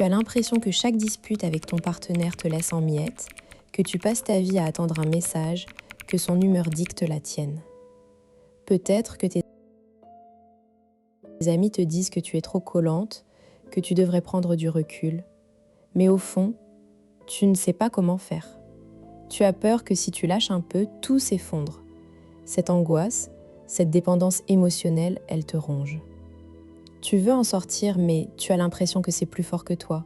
Tu as l'impression que chaque dispute avec ton partenaire te laisse en miettes, que tu passes ta vie à attendre un message, que son humeur dicte la tienne. Peut-être que tes amis te disent que tu es trop collante, que tu devrais prendre du recul, mais au fond, tu ne sais pas comment faire. Tu as peur que si tu lâches un peu, tout s'effondre. Cette angoisse, cette dépendance émotionnelle, elle te ronge. Tu veux en sortir, mais tu as l'impression que c'est plus fort que toi.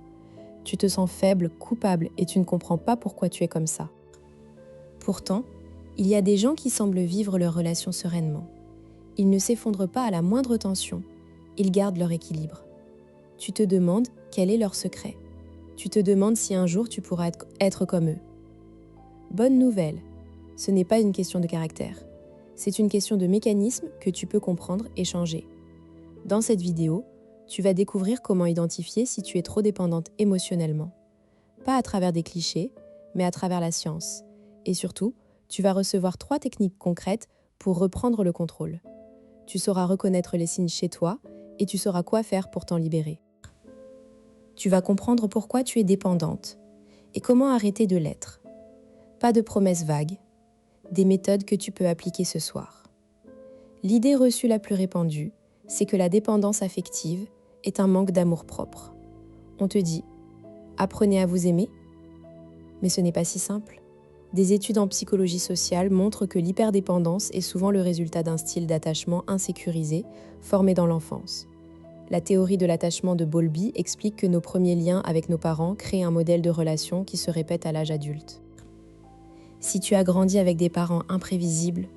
Tu te sens faible, coupable et tu ne comprends pas pourquoi tu es comme ça. Pourtant, il y a des gens qui semblent vivre leur relation sereinement. Ils ne s'effondrent pas à la moindre tension. Ils gardent leur équilibre. Tu te demandes quel est leur secret. Tu te demandes si un jour tu pourras être comme eux. Bonne nouvelle, ce n'est pas une question de caractère. C'est une question de mécanisme que tu peux comprendre et changer. Dans cette vidéo, tu vas découvrir comment identifier si tu es trop dépendante émotionnellement. Pas à travers des clichés, mais à travers la science. Et surtout, tu vas recevoir 3 techniques concrètes pour reprendre le contrôle. Tu sauras reconnaître les signes chez toi et tu sauras quoi faire pour t'en libérer. Tu vas comprendre pourquoi tu es dépendante et comment arrêter de l'être. Pas de promesses vagues, des méthodes que tu peux appliquer ce soir. L'idée reçue la plus répandue, c'est que la dépendance affective est un manque d'amour-propre. On te dit « apprenez à vous aimer », mais ce n'est pas si simple. Des études en psychologie sociale montrent que l'hyperdépendance est souvent le résultat d'un style d'attachement insécurisé formé dans l'enfance. La théorie de l'attachement de Bowlby explique que nos premiers liens avec nos parents créent un modèle de relation qui se répète à l'âge adulte. Si tu as grandi avec des parents imprévisibles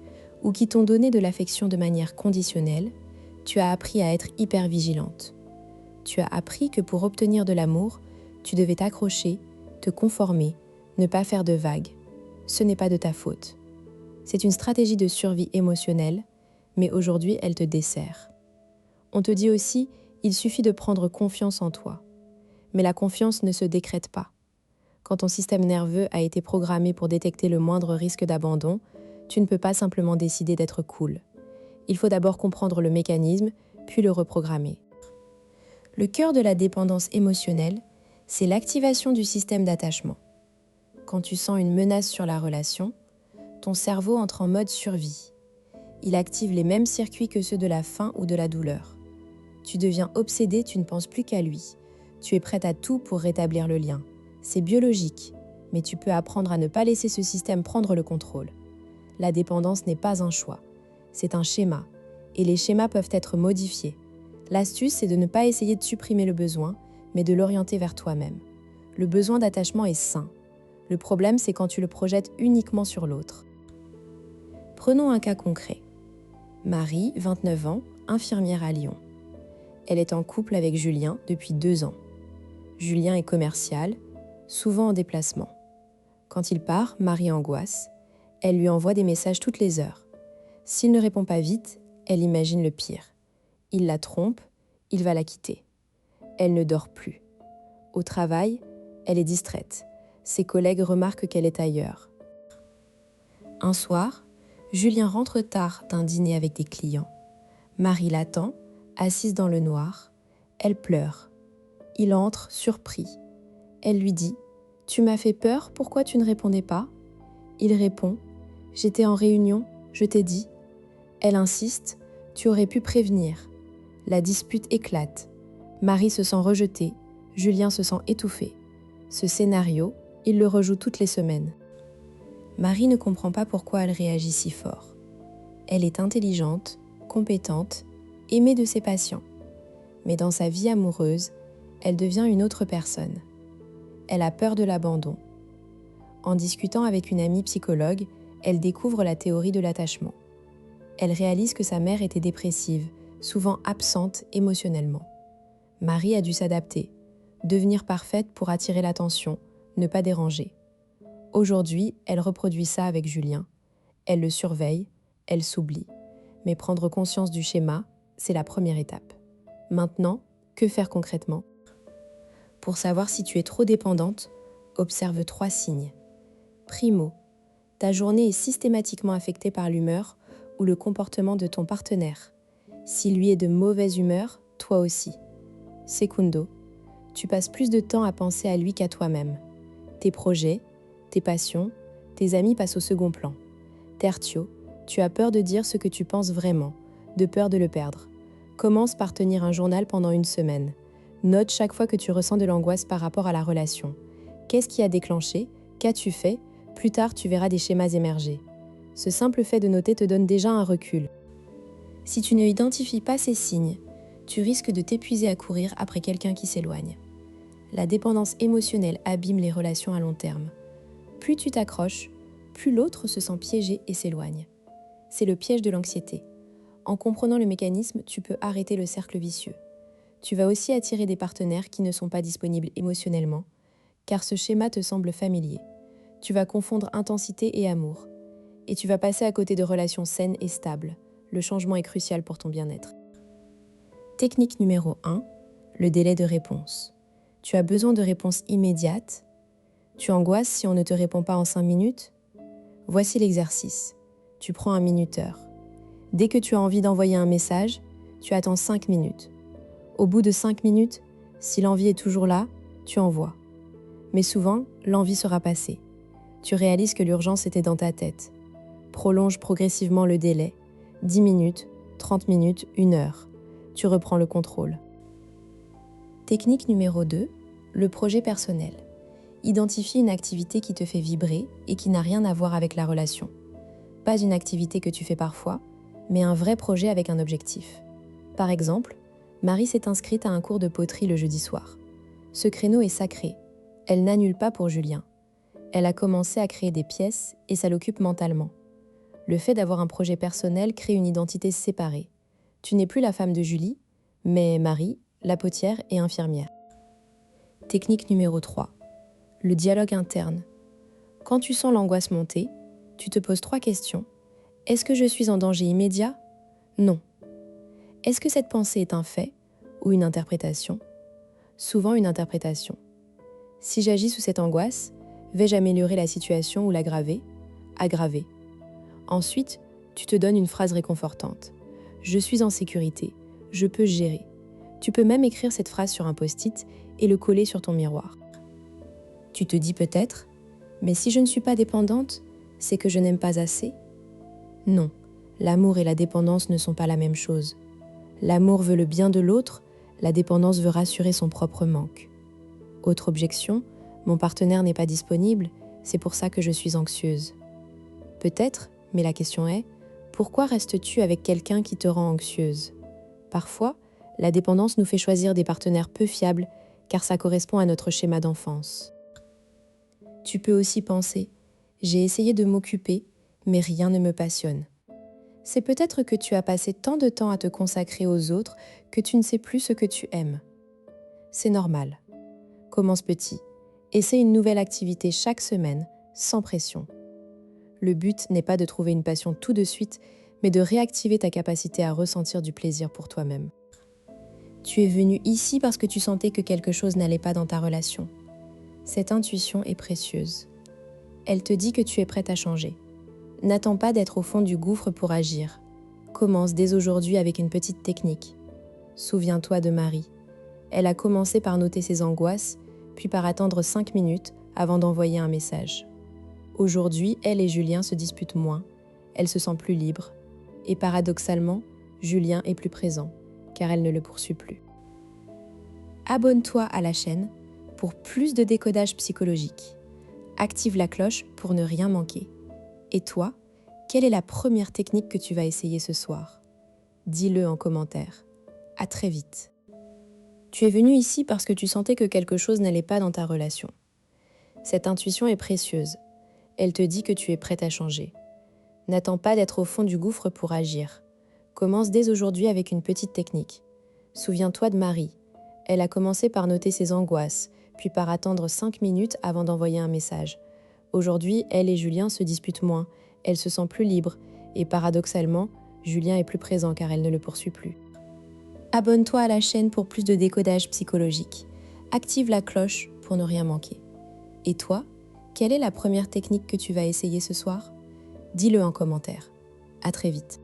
ou qui t'ont donné de l'affection de manière conditionnelle, tu as appris à être hyper vigilante. Tu as appris que pour obtenir de l'amour, tu devais t'accrocher, te conformer, ne pas faire de vagues. Ce n'est pas de ta faute. C'est une stratégie de survie émotionnelle, mais aujourd'hui, elle te dessert. On te dit aussi, il suffit de prendre confiance en toi. Mais la confiance ne se décrète pas. Quand ton système nerveux a été programmé pour détecter le moindre risque d'abandon, tu ne peux pas simplement décider d'être cool. Il faut d'abord comprendre le mécanisme, puis le reprogrammer. Le cœur de la dépendance émotionnelle, c'est l'activation du système d'attachement. Quand tu sens une menace sur la relation, ton cerveau entre en mode survie. Il active les mêmes circuits que ceux de la faim ou de la douleur. Tu deviens obsédé, tu ne penses plus qu'à lui. Tu es prête à tout pour rétablir le lien. C'est biologique, mais tu peux apprendre à ne pas laisser ce système prendre le contrôle. La dépendance n'est pas un choix, c'est un schéma, et les schémas peuvent être modifiés. L'astuce, c'est de ne pas essayer de supprimer le besoin, mais de l'orienter vers toi-même. Le besoin d'attachement est sain. Le problème, c'est quand tu le projettes uniquement sur l'autre. Prenons un cas concret. Marie, 29 ans, infirmière à Lyon. Elle est en couple avec Julien depuis 2 ans. Julien est commercial, souvent en déplacement. Quand il part, Marie angoisse. Elle lui envoie des messages toutes les heures. S'il ne répond pas vite, elle imagine le pire. Il la trompe, il va la quitter. Elle ne dort plus. Au travail, elle est distraite. Ses collègues remarquent qu'elle est ailleurs. Un soir, Julien rentre tard d'un dîner avec des clients. Marie l'attend, assise dans le noir. Elle pleure. Il entre, surpris. Elle lui dit « Tu m'as fait peur, pourquoi tu ne répondais pas ?» Il répond « J'étais en réunion, je t'ai dit. » Elle insiste « Tu aurais pu prévenir. » La dispute éclate. Marie se sent rejetée, Julien se sent étouffé. Ce scénario, il le rejoue toutes les semaines. Marie ne comprend pas pourquoi elle réagit si fort. Elle est intelligente, compétente, aimée de ses patients. Mais dans sa vie amoureuse, elle devient une autre personne. Elle a peur de l'abandon. En discutant avec une amie psychologue, elle découvre la théorie de l'attachement. Elle réalise que sa mère était dépressive, souvent absente émotionnellement. Marie a dû s'adapter, devenir parfaite pour attirer l'attention, ne pas déranger. Aujourd'hui, elle reproduit ça avec Julien. Elle le surveille, elle s'oublie. Mais prendre conscience du schéma, c'est la première étape. Maintenant, que faire concrètement ? Pour savoir si tu es trop dépendante, observe 3 signes. Primo, ta journée est systématiquement affectée par l'humeur ou le comportement de ton partenaire. Si lui est de mauvaise humeur, toi aussi. Secundo, Tu passes plus de temps à penser à lui qu'à toi-même. Tes projets, tes passions, tes amis passent au second plan. Tertio, tu as peur de dire ce que tu penses vraiment, de peur de le perdre. Commence par tenir un journal pendant une semaine. Note chaque fois que tu ressens de l'angoisse par rapport à la relation. Qu'est-ce qui a déclenché? Qu'as-tu fait? Plus tard, tu verras des schémas émerger. Ce simple fait de noter te donne déjà un recul. Si tu ne identifies pas ces signes, tu risques de t'épuiser à courir après quelqu'un qui s'éloigne. La dépendance émotionnelle abîme les relations à long terme. Plus tu t'accroches, plus l'autre se sent piégé et s'éloigne. C'est le piège de l'anxiété. En comprenant le mécanisme, tu peux arrêter le cercle vicieux. Tu vas aussi attirer des partenaires qui ne sont pas disponibles émotionnellement, car ce schéma te semble familier. Tu vas confondre intensité et amour. Et tu vas passer à côté de relations saines et stables. Le changement est crucial pour ton bien-être. Technique numéro 1, le délai de réponse. Tu as besoin de réponses immédiates. Tu angoisses si on ne te répond pas en 5 minutes. Voici l'exercice. Tu prends un minuteur. Dès que tu as envie d'envoyer un message, tu attends 5 minutes. Au bout de 5 minutes, si l'envie est toujours là, tu envoies. Mais souvent, l'envie sera passée. Tu réalises que l'urgence était dans ta tête. Prolonge progressivement le délai. 10 minutes, 30 minutes, 1 heure. Tu reprends le contrôle. Technique numéro 2, le projet personnel. Identifie une activité qui te fait vibrer et qui n'a rien à voir avec la relation. Pas une activité que tu fais parfois, mais un vrai projet avec un objectif. Par exemple, Marie s'est inscrite à un cours de poterie le jeudi soir. Ce créneau est sacré. Elle n'annule pas pour Julien. Elle a commencé à créer des pièces et ça l'occupe mentalement. Le fait d'avoir un projet personnel crée une identité séparée. Tu n'es plus la femme de Julie, mais Marie, la potière et infirmière. Technique numéro 3. Le dialogue interne. Quand tu sens l'angoisse monter, tu te poses 3 questions. Est-ce que je suis en danger immédiat? Non. Est-ce que cette pensée est un fait ou une interprétation? Souvent une interprétation. Si j'agis sous cette angoisse, vais-je améliorer la situation ou l'aggraver? Aggraver. Ensuite, tu te donnes une phrase réconfortante. Je suis en sécurité, je peux gérer. Tu peux même écrire cette phrase sur un post-it et le coller sur ton miroir. Tu te dis peut-être, mais si je ne suis pas dépendante, c'est que je n'aime pas assez? Non, l'amour et la dépendance ne sont pas la même chose. L'amour veut le bien de l'autre, la dépendance veut rassurer son propre manque. Autre objection, mon partenaire n'est pas disponible, c'est pour ça que je suis anxieuse. Peut-être, mais la question est, pourquoi restes-tu avec quelqu'un qui te rend anxieuse? Parfois, la dépendance nous fait choisir des partenaires peu fiables car ça correspond à notre schéma d'enfance. Tu peux aussi penser, j'ai essayé de m'occuper, mais rien ne me passionne. C'est peut-être que tu as passé tant de temps à te consacrer aux autres que tu ne sais plus ce que tu aimes. C'est normal. Commence petit. Essaie une nouvelle activité chaque semaine, sans pression. Le but n'est pas de trouver une passion tout de suite, mais de réactiver ta capacité à ressentir du plaisir pour toi-même. Tu es venu ici parce que tu sentais que quelque chose n'allait pas dans ta relation. Cette intuition est précieuse. Elle te dit que tu es prête à changer. N'attends pas d'être au fond du gouffre pour agir. Commence dès aujourd'hui avec une petite technique. Souviens-toi de Marie. Elle a commencé par noter ses angoisses, puis par attendre 5 minutes avant d'envoyer un message. Aujourd'hui, elle et Julien se disputent moins, elle se sent plus libre. Et paradoxalement, Julien est plus présent, car elle ne le poursuit plus. Abonne-toi à la chaîne pour plus de décodage psychologique. Active la cloche pour ne rien manquer. Et toi, quelle est la première technique que tu vas essayer ce soir? Dis-le en commentaire. À très vite. Tu es venu ici parce que tu sentais que quelque chose n'allait pas dans ta relation. Cette intuition est précieuse. Elle te dit que tu es prête à changer. N'attends pas d'être au fond du gouffre pour agir. Commence dès aujourd'hui avec une petite technique. Souviens-toi de Marie. Elle a commencé par noter ses angoisses, puis par attendre 5 minutes avant d'envoyer un message. Aujourd'hui, elle et Julien se disputent moins, elle se sent plus libre, et paradoxalement, Julien est plus présent car elle ne le poursuit plus. Abonne-toi à la chaîne pour plus de décodage psychologique. Active la cloche pour ne rien manquer. Et toi, quelle est la première technique que tu vas essayer ce soir? Dis-le en commentaire. À très vite.